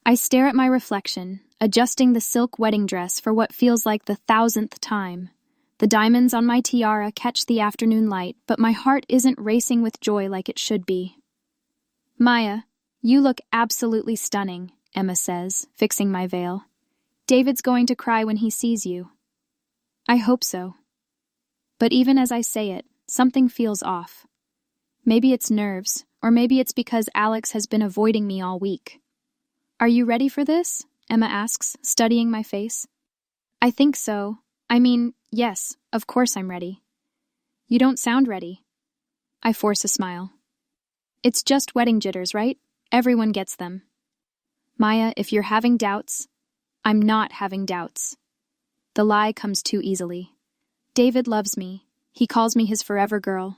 I stare at my reflection, adjusting the silk wedding dress for what feels like the 1,000th time. The diamonds on my tiara catch the afternoon light, but my heart isn't racing with joy like it should be. Maya, you look absolutely stunning, Emma says, fixing my veil. David's going to cry when he sees you. I hope so. But even as I say it, something feels off. Maybe it's nerves, or maybe it's because Alex has been avoiding me all week. Are you ready for this? Emma asks, studying my face. I think so. I mean, yes, of course I'm ready. You don't sound ready. I force a smile. It's just wedding jitters, right? Everyone gets them. Maya, if you're having doubts, I'm not having doubts. The lie comes too easily. David loves me. He calls me his forever girl.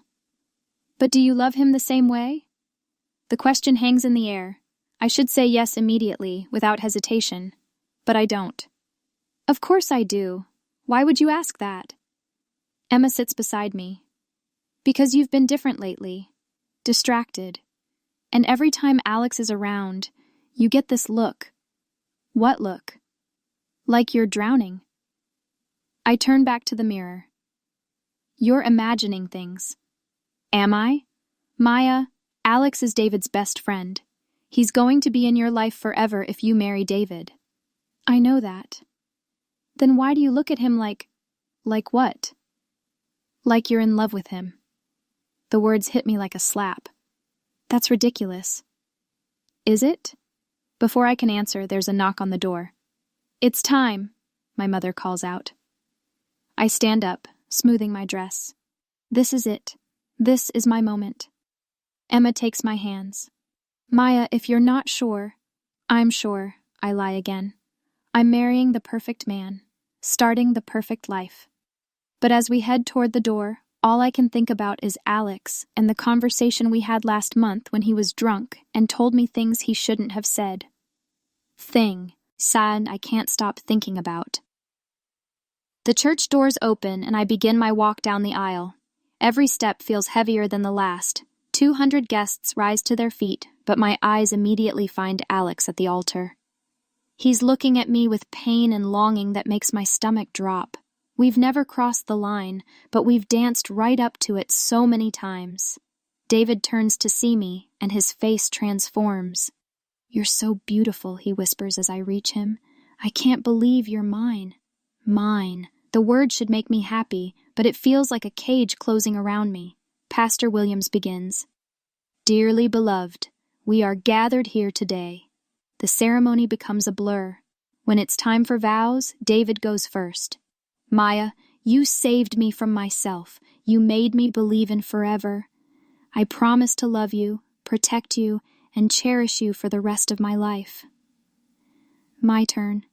But do you love him the same way? The question hangs in the air. I should say yes immediately, without hesitation, but I don't. Of course I do. Why would you ask that? Emma sits beside me. Because you've been different lately. Distracted. And every time Alex is around, you get this look. What look? Like you're drowning. I turn back to the mirror. You're imagining things. Am I? Maya, Alex is David's best friend. He's going to be in your life forever if you marry David. I know that. Then why do you look at him like what? Like you're in love with him. The words hit me like a slap. That's ridiculous. Is it? Before I can answer, there's a knock on the door. It's time, my mother calls out. I stand up, smoothing my dress. This is it. This is my moment. Emma takes my hands. Maya, if you're not sure, I'm sure, I lie again. I'm marrying the perfect man, starting the perfect life. But as we head toward the door, all I can think about is Alex and the conversation we had last month when he was drunk and told me things he shouldn't have said. Sad I can't stop thinking about. The church doors open and I begin my walk down the aisle. Every step feels heavier than the last. 200 guests rise to their feet, but my eyes immediately find Alex at the altar. He's looking at me with pain and longing that makes my stomach drop. We've never crossed the line, but we've danced right up to it so many times. David turns to see me, and his face transforms. You're so beautiful, he whispers as I reach him. I can't believe you're mine. Mine. The word should make me happy, but it feels like a cage closing around me. Pastor Williams begins. Dearly beloved, we are gathered here today. The ceremony becomes a blur. When it's time for vows, David goes first. Maya, you saved me from myself. You made me believe in forever. I promise to love you, protect you, and cherish you for the rest of my life. My turn.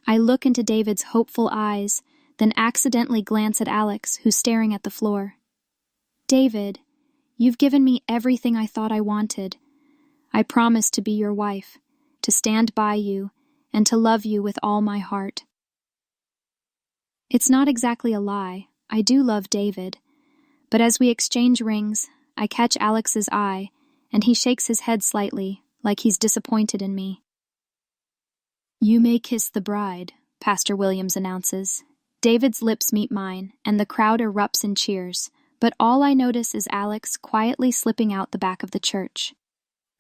I look into David's hopeful eyes, then accidentally glance at Alex, who's staring at the floor. David, you've given me everything I thought I wanted. I promise to be your wife, to stand by you, and to love you with all my heart. It's not exactly a lie. I do love David. But as we exchange rings, I catch Alex's eye, and he shakes his head slightly, like he's disappointed in me. You may kiss the bride, Pastor Williams announces. David's lips meet mine, and the crowd erupts in cheers, but all I notice is Alex quietly slipping out the back of the church.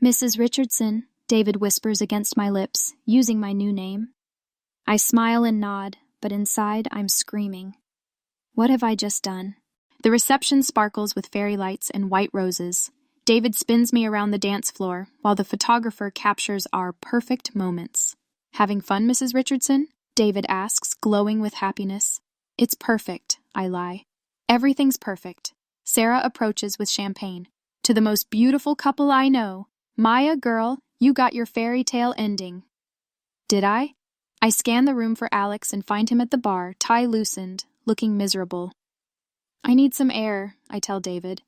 Mrs. Richardson, David whispers against my lips, using my new name. I smile and nod, but inside I'm screaming. What have I just done? The reception sparkles with fairy lights and white roses. David spins me around the dance floor, while the photographer captures our perfect moments. Having fun, Mrs. Richardson? David asks, glowing with happiness. It's perfect, I lie. Everything's perfect. Sarah approaches with champagne. To the most beautiful couple I know. Maya, girl, you got your fairy tale ending. Did I? I scan the room for Alex and find him at the bar, tie loosened, looking miserable. I need some air, I tell David.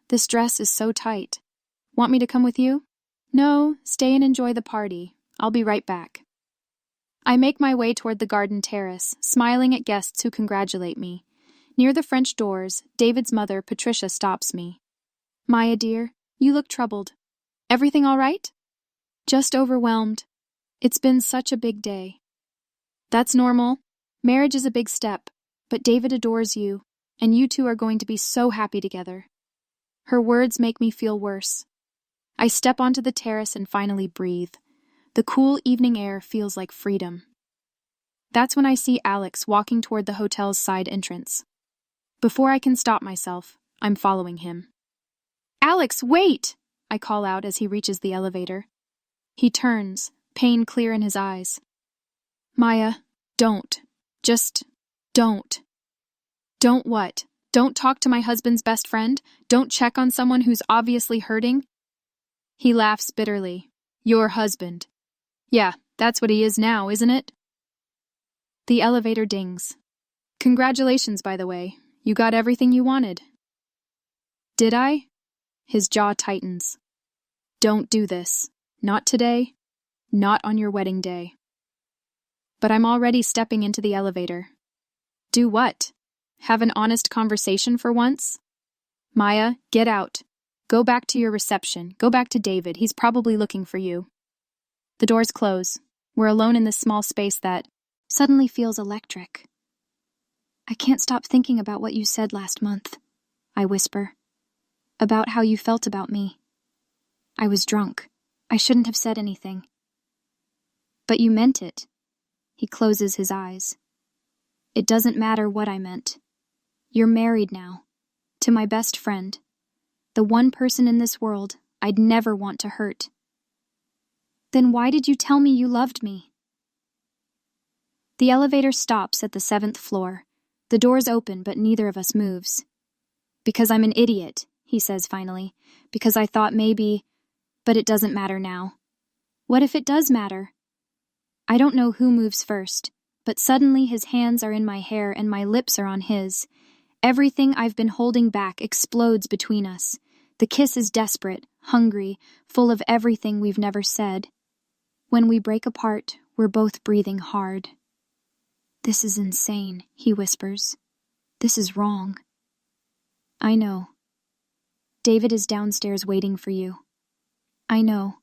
This dress is so tight. Want me to come with you? No, stay and enjoy the party. I'll be right back. I make my way toward the garden terrace, smiling at guests who congratulate me. Near the French doors, David's mother, Patricia, stops me. Maya, dear, you look troubled. Everything all right? Just overwhelmed. It's been such a big day. That's normal. Marriage is a big step, but David adores you, and you two are going to be so happy together. Her words make me feel worse. I step onto the terrace and finally breathe. The cool evening air feels like freedom. That's when I see Alex walking toward the hotel's side entrance. Before I can stop myself, I'm following him. "Alex, wait!" I call out as he reaches the elevator. He turns, pain clear in his eyes. "Maya, don't. Just don't." "Don't what? Don't talk to my husband's best friend? Don't check on someone who's obviously hurting?" He laughs bitterly. "Your husband. Yeah, that's what he is now, isn't it?" The elevator dings. "Congratulations, by the way. You got everything you wanted." "Did I?" His jaw tightens. "Don't do this. Not today. Not on your wedding day." But I'm already stepping into the elevator. Do what? Have an honest conversation for once? "Maya, get out. Go back to your reception. Go back to David. He's probably looking for you." The doors close. We're alone in this small space that suddenly feels electric. "I can't stop thinking about what you said last month," I whisper. "About how you felt about me. I was drunk. I shouldn't have said anything." "But you meant it." He closes his eyes. "It doesn't matter what I meant. You're married now. To my best friend. The one person in this world I'd never want to hurt." "Then why did you tell me you loved me?" The elevator stops at the 7th floor. The doors open, but neither of us moves. "Because I'm an idiot," he says finally. "Because I thought maybe... But it doesn't matter now." "What if it does matter?" I don't know who moves first, but suddenly his hands are in my hair and my lips are on his. Everything I've been holding back explodes between us. The kiss is desperate, hungry, full of everything we've never said. When we break apart, we're both breathing hard. "This is insane," he whispers. "This is wrong." "I know. David is downstairs waiting for you." "I know.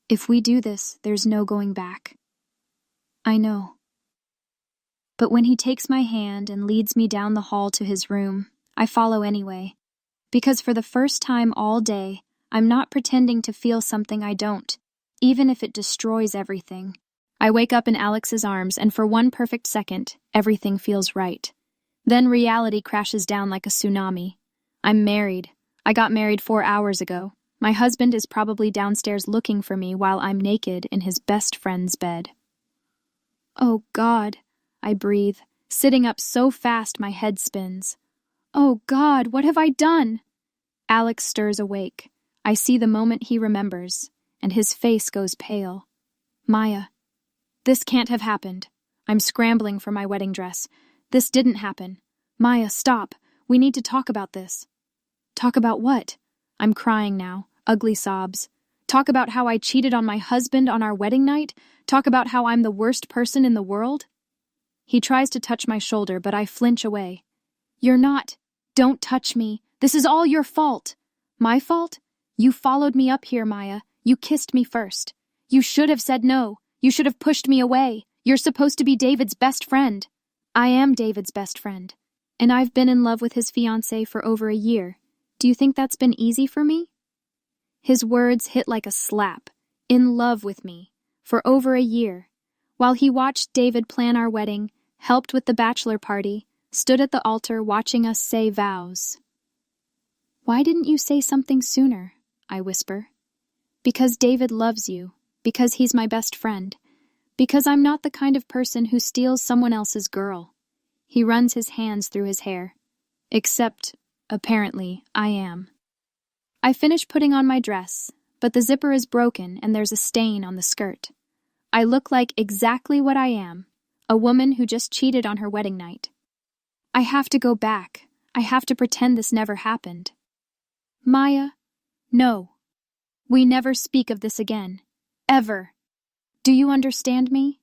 If we do this, there's no going back." "I know." But when he takes my hand and leads me down the hall to his room, I follow anyway. Because for the first time all day, I'm not pretending to feel something I don't, even if it destroys everything. I wake up in Alex's arms, and for one perfect second, everything feels right. Then reality crashes down like a tsunami. I'm married. I got married 4 hours ago. My husband is probably downstairs looking for me while I'm naked in his best friend's bed. "Oh, God," I breathe, sitting up so fast my head spins. "Oh, God, what have I done?" Alex stirs awake. I see the moment he remembers, and his face goes pale. "Maya, this can't have happened." I'm scrambling for my wedding dress. "This didn't happen. Maya, stop. We need to talk about this." "Talk about what?" I'm crying now, ugly sobs. "Talk about how I cheated on my husband on our wedding night? Talk about how I'm the worst person in the world?" He tries to touch my shoulder, but I flinch away. "You're not. Don't touch me. This is all your fault." "My fault? You followed me up here, Maya. You kissed me first. You should have said no. You should have pushed me away. You're supposed to be David's best friend." "I am David's best friend. And I've been in love with his fiancée for over a year. Do you think that's been easy for me?" His words hit like a slap. In love with me. For over a year. While he watched David plan our wedding, helped with the bachelor party, stood at the altar watching us say vows. "Why didn't you say something sooner?" I whisper. "Because David loves you. Because he's my best friend. Because I'm not the kind of person who steals someone else's girl." He runs his hands through his hair. Except, apparently, I am. I finish putting on my dress, but the zipper is broken and there's a stain on the skirt. I look like exactly what I am, a woman who just cheated on her wedding night. I have to go back. I have to pretend this never happened. "Maya, no. We never speak of this again. Ever. Do you understand me?"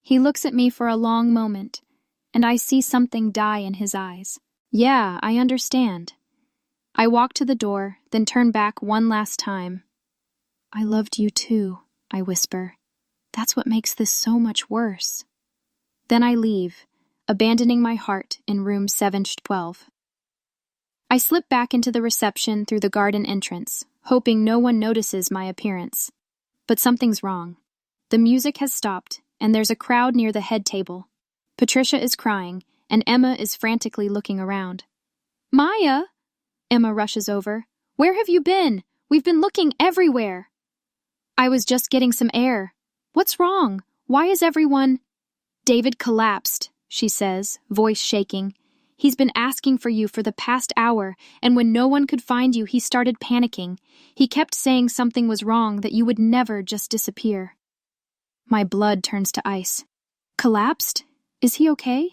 He looks at me for a long moment, and I see something die in his eyes. Yeah, I understand. I walk to the door, then turn back one last time. "I loved you too," I whisper. That's what makes this so much worse. Then I leave, abandoning my heart in room 712. I slip back into the reception through the garden entrance, hoping no one notices my appearance. But something's wrong. The music has stopped, and there's a crowd near the head table. Patricia is crying, and Emma is frantically looking around. Maya! Emma rushes over. Where have you been? We've been looking everywhere. I was just getting some air. What's wrong? Why is everyone... David collapsed, she says, voice shaking. He's been asking for you for the past hour, and when no one could find you, he started panicking. He kept saying something was wrong, that you would never just disappear. My blood turns to ice. Collapsed? Is he okay?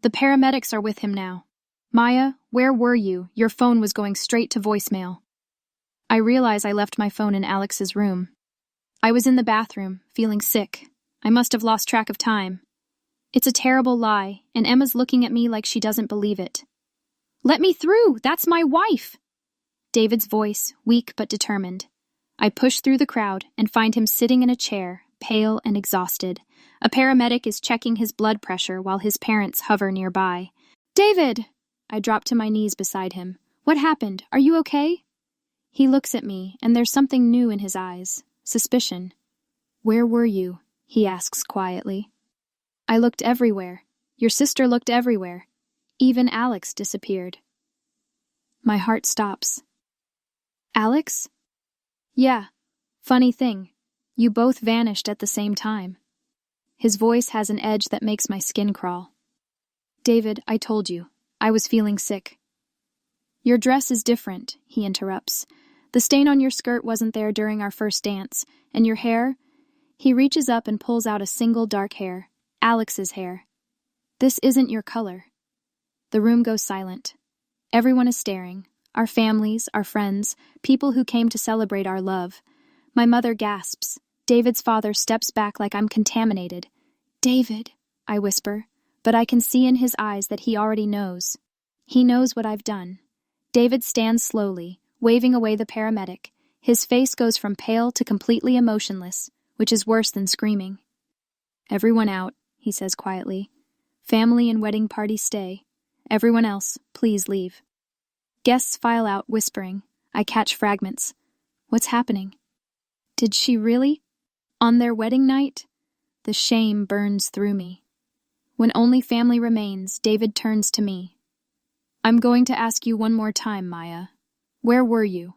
The paramedics are with him now. Maya, where were you? Your phone was going straight to voicemail. I realize I left my phone in Alex's room. I was in the bathroom, feeling sick. I must have lost track of time. It's a terrible lie, and Emma's looking at me like she doesn't believe it. Let me through! That's my wife! David's voice, weak but determined. I push through the crowd and find him sitting in a chair, pale and exhausted. A paramedic is checking his blood pressure while his parents hover nearby. David! I drop to my knees beside him. What happened? Are you okay? He looks at me, and there's something new in his eyes. Suspicion. Where were you? He asks quietly. I looked everywhere. Your sister looked everywhere. Even Alex disappeared. My heart stops. Alex? Yeah. Funny thing. You both vanished at the same time. His voice has an edge that makes my skin crawl. David, I told you. I was feeling sick. Your dress is different, he interrupts. The stain on your skirt wasn't there during our first dance, and your hair? He reaches up and pulls out a single dark hair, Alex's hair. This isn't your color. The room goes silent. Everyone is staring. Our families, our friends, people who came to celebrate our love. My mother gasps. David's father steps back like I'm contaminated. David, I whisper, but I can see in his eyes that he already knows. He knows what I've done. David stands slowly, waving away the paramedic. His face goes from pale to completely emotionless, which is worse than screaming. Everyone out, he says quietly. Family and wedding party stay. Everyone else, please leave. Guests file out, whispering. I catch fragments. What's happening? Did she really? On their wedding night? The shame burns through me. When only family remains, David turns to me. I'm going to ask you one more time, Maya. Where were you?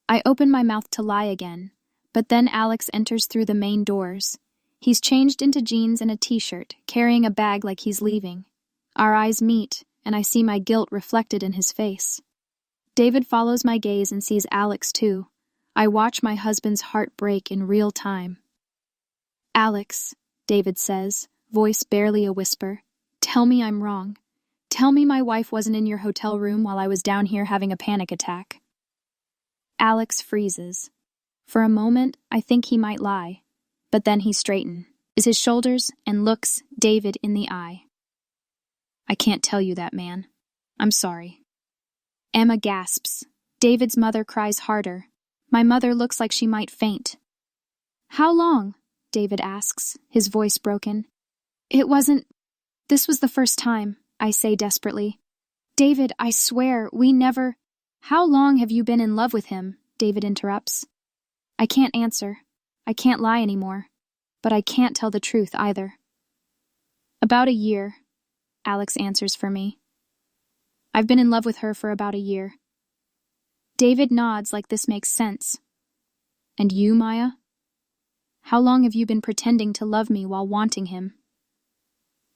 I open my mouth to lie again, but then Alex enters through the main doors. He's changed into jeans and a t-shirt, carrying a bag like he's leaving. Our eyes meet, and I see my guilt reflected in his face. David follows my gaze and sees Alex too. I watch my husband's heart break in real time. Alex, David says, voice barely a whisper, tell me I'm wrong. Tell me my wife wasn't in your hotel room while I was down here having a panic attack. Alex freezes. For a moment, I think he might lie, but then he straightens his shoulders and looks David in the eye. I can't tell you that, man. I'm sorry. Emma gasps. David's mother cries harder. My mother looks like she might faint. How long? David asks, his voice broken. This was the first time, I say desperately. David, I swear, we never... How long have you been in love with him? David interrupts. I can't answer. I can't lie anymore. But I can't tell the truth either. About a year, Alex answers for me. I've been in love with her for about a year. David nods like this makes sense. And you, Maya? How long have you been pretending to love me while wanting him?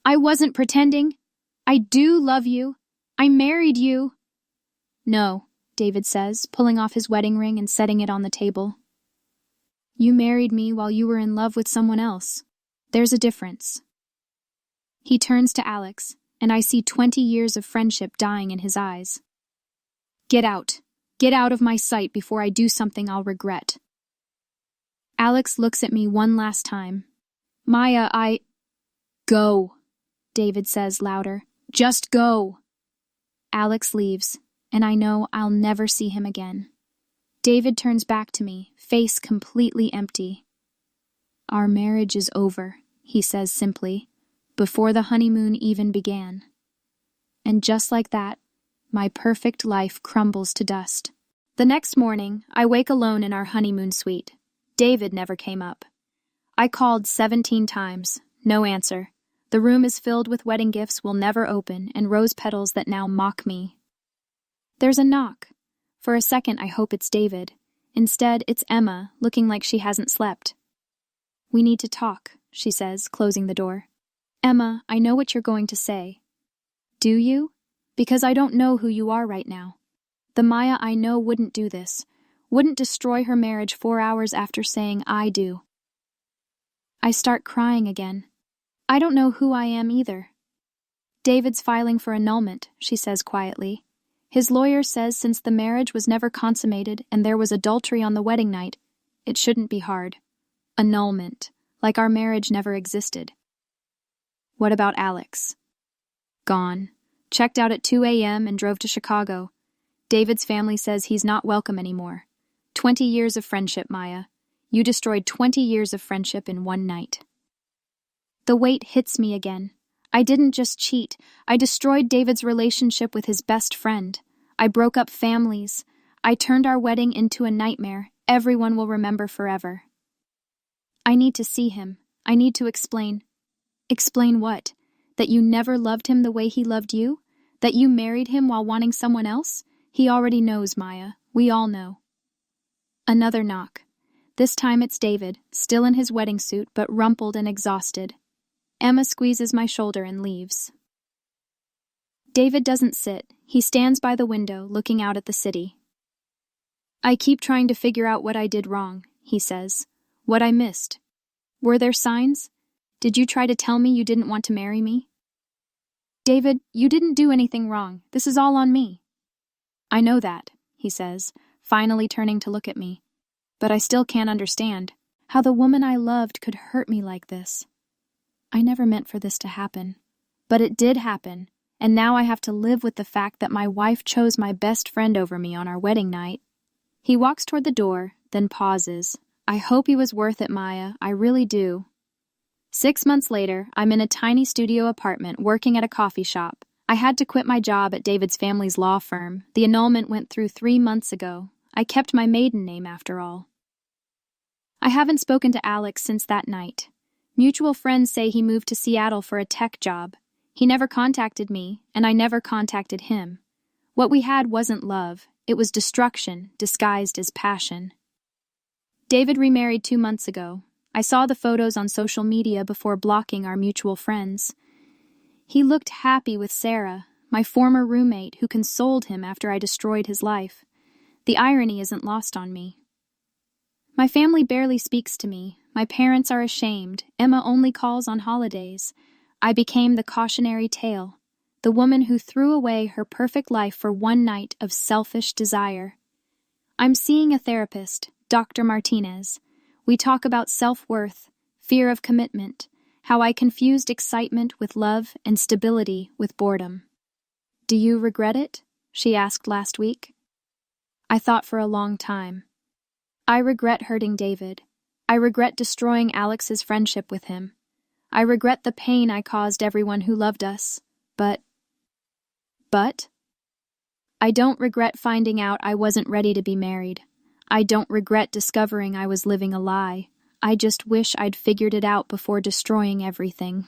I wasn't pretending. I do love you. I married you. No, David says, pulling off his wedding ring and setting it on the table. You married me while you were in love with someone else. There's a difference. He turns to Alex, and I see 20 years of friendship dying in his eyes. Get out. Get out of my sight before I do something I'll regret. Alex looks at me one last time. Maya, Go, David says louder. Just go. Alex leaves, and I know I'll never see him again. David turns back to me, face completely empty. "Our marriage is over," he says simply, "before the honeymoon even began." And just like that, my perfect life crumbles to dust. The next morning, I wake alone in our honeymoon suite. David never came up. I called 17 times. No answer. The room is filled with wedding gifts we'll never open and rose petals that now mock me. There's a knock. For a second, I hope it's David. Instead, it's Emma, looking like she hasn't slept. "We need to talk," she says, closing the door. "Emma, I know what you're going to say." "Do you? Because I don't know who you are right now. The Maya I know wouldn't do this, wouldn't destroy her marriage 4 hours after saying I do." I start crying again. I don't know who I am either. "David's filing for annulment," she says quietly. "His lawyer says since the marriage was never consummated and there was adultery on the wedding night, it shouldn't be hard. Annulment, like our marriage never existed." "What about Alex?" "Gone. Checked out at 2 a.m. and drove to Chicago. David's family says he's not welcome anymore. 20 years of friendship, Maya. You destroyed 20 years of friendship in one night." The weight hits me again. I didn't just cheat. I destroyed David's relationship with his best friend. I broke up families. I turned our wedding into a nightmare everyone will remember forever. I need to see him. I need to explain. Explain what? That you never loved him the way he loved you? That you married him while wanting someone else? He already knows, Maya. We all know. Another knock. This time it's David, still in his wedding suit but rumpled and exhausted. Emma squeezes my shoulder and leaves. David doesn't sit. He stands by the window, looking out at the city. "I keep trying to figure out what I did wrong," he says. "What I missed. Were there signs? Did you try to tell me you didn't want to marry me?" "David, you didn't do anything wrong. This is all on me." "I know that," he says, finally turning to look at me. "But I still can't understand how the woman I loved could hurt me like this. I never meant for this to happen. But it did happen, and now I have to live with the fact that my wife chose my best friend over me on our wedding night." He walks toward the door, then pauses. I hope he was worth it, Maya. I really do. 6 months later, I'm in a tiny studio apartment working at a coffee shop. I had to quit my job at David's family's law firm. The annulment went through 3 months ago. I kept my maiden name after all. I haven't spoken to Alex since that night. Mutual friends say he moved to Seattle for a tech job. He never contacted me, and I never contacted him. What we had wasn't love. It was destruction, disguised as passion. David remarried 2 months ago. I saw the photos on social media before blocking our mutual friends. He looked happy with Sarah, my former roommate who consoled him after I destroyed his life. The irony isn't lost on me. My family barely speaks to me. My parents are ashamed. Emma only calls on holidays. I became the cautionary tale, the woman who threw away her perfect life for one night of selfish desire. I'm seeing a therapist, Dr. Martinez. We talk about self-worth, fear of commitment, how I confused excitement with love and stability with boredom. "Do you regret it?" she asked last week. I thought for a long time. I regret hurting David. I regret destroying Alex's friendship with him. I regret the pain I caused everyone who loved us. But I don't regret finding out I wasn't ready to be married. I don't regret discovering I was living a lie. I just wish I'd figured it out before destroying everything.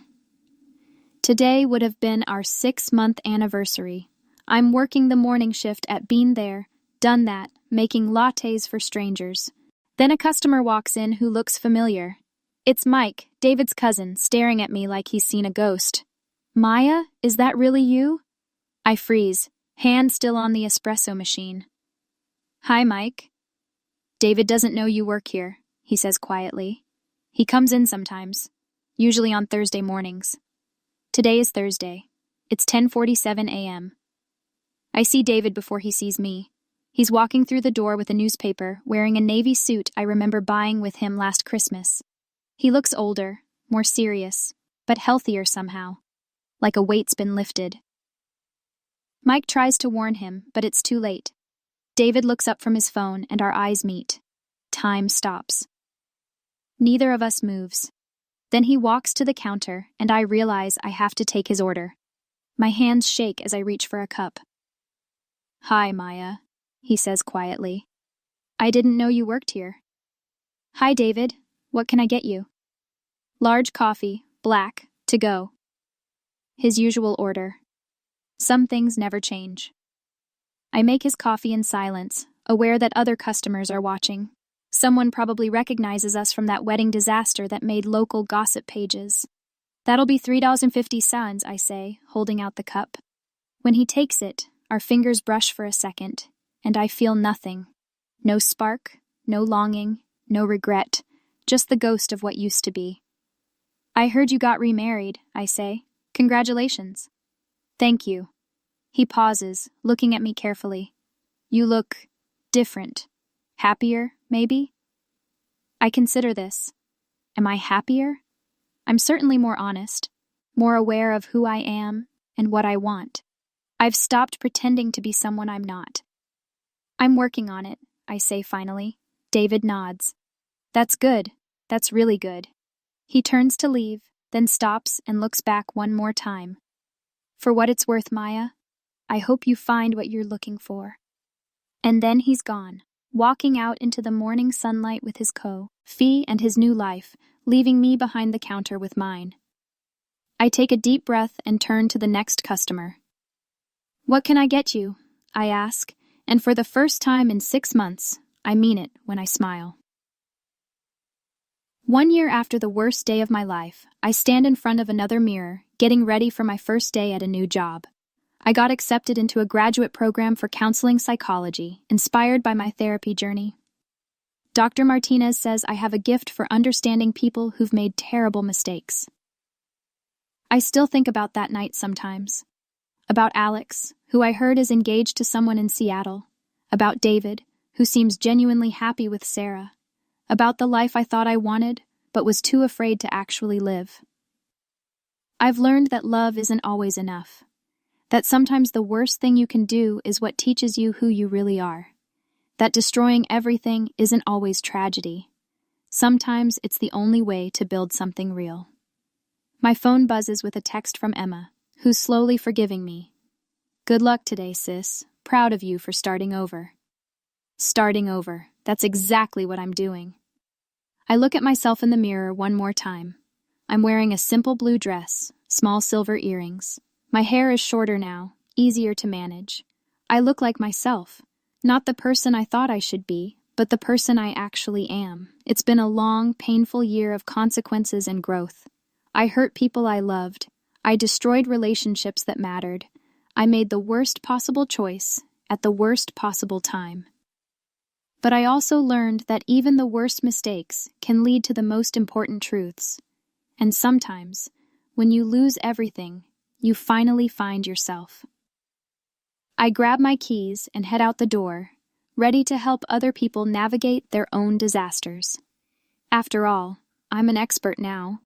Today would have been our 6-month anniversary. I'm working the morning shift at Been There, Done That, making lattes for strangers. Then a customer walks in who looks familiar. It's Mike, David's cousin, staring at me like he's seen a ghost. "Maya, is that really you?" I freeze, hand still on the espresso machine. "Hi, Mike." "David doesn't know you work here," he says quietly. "He comes in sometimes, usually on Thursday mornings. Today is Thursday. It's 10:47 a.m. I see David before he sees me. He's walking through the door with a newspaper, wearing a navy suit I remember buying with him last Christmas. He looks older, more serious, but healthier somehow, like a weight's been lifted. Mike tries to warn him, but it's too late. David looks up from his phone and our eyes meet. Time stops. Neither of us moves. Then he walks to the counter and I realize I have to take his order. My hands shake as I reach for a cup. "Hi, Maya," he says quietly. "I didn't know you worked here." "Hi, David. What can I get you?" "Large coffee, black, to go." His usual order. Some things never change. I make his coffee in silence, aware that other customers are watching. Someone probably recognizes us from that wedding disaster that made local gossip pages. "That'll be $3.50, I say, holding out the cup. When he takes it, our fingers brush for a second, and I feel nothing. No spark, no longing, no regret, just the ghost of what used to be. "I heard you got remarried," I say. "Congratulations." "Thank you." He pauses, looking at me carefully. "You look different. Happier, maybe?" I consider this. Am I happier? I'm certainly more honest, more aware of who I am and what I want. I've stopped pretending to be someone I'm not. "I'm working on it," I say finally. David nods. "That's good. That's really good." He turns to leave, then stops and looks back one more time. "For what it's worth, Maya, I hope you find what you're looking for." And then he's gone, walking out into the morning sunlight with his Fee and his new life, leaving me behind the counter with mine. I take a deep breath and turn to the next customer. "What can I get you?" I ask, and for the first time in 6 months, I mean it when I smile. 1 year after the worst day of my life, I stand in front of another mirror, getting ready for my first day at a new job. I got accepted into a graduate program for counseling psychology, inspired by my therapy journey. Dr. Martinez says I have a gift for understanding people who've made terrible mistakes. I still think about that night sometimes. About Alex, who I heard is engaged to someone in Seattle. About David, who seems genuinely happy with Sarah. About the life I thought I wanted, but was too afraid to actually live. I've learned that love isn't always enough. That sometimes the worst thing you can do is what teaches you who you really are. That destroying everything isn't always tragedy. Sometimes it's the only way to build something real. My phone buzzes with a text from Emma, who's slowly forgiving me. "Good luck today, sis. Proud of you for starting over." Starting over. That's exactly what I'm doing. I look at myself in the mirror one more time. I'm wearing a simple blue dress, small silver earrings. My hair is shorter now, easier to manage. I look like myself. Not the person I thought I should be, but the person I actually am. It's been a long, painful year of consequences and growth. I hurt people I loved. I destroyed relationships that mattered. I made the worst possible choice at the worst possible time. But I also learned that even the worst mistakes can lead to the most important truths. And sometimes, when you lose everything, you finally find yourself. I grab my keys and head out the door, ready to help other people navigate their own disasters. After all, I'm an expert now,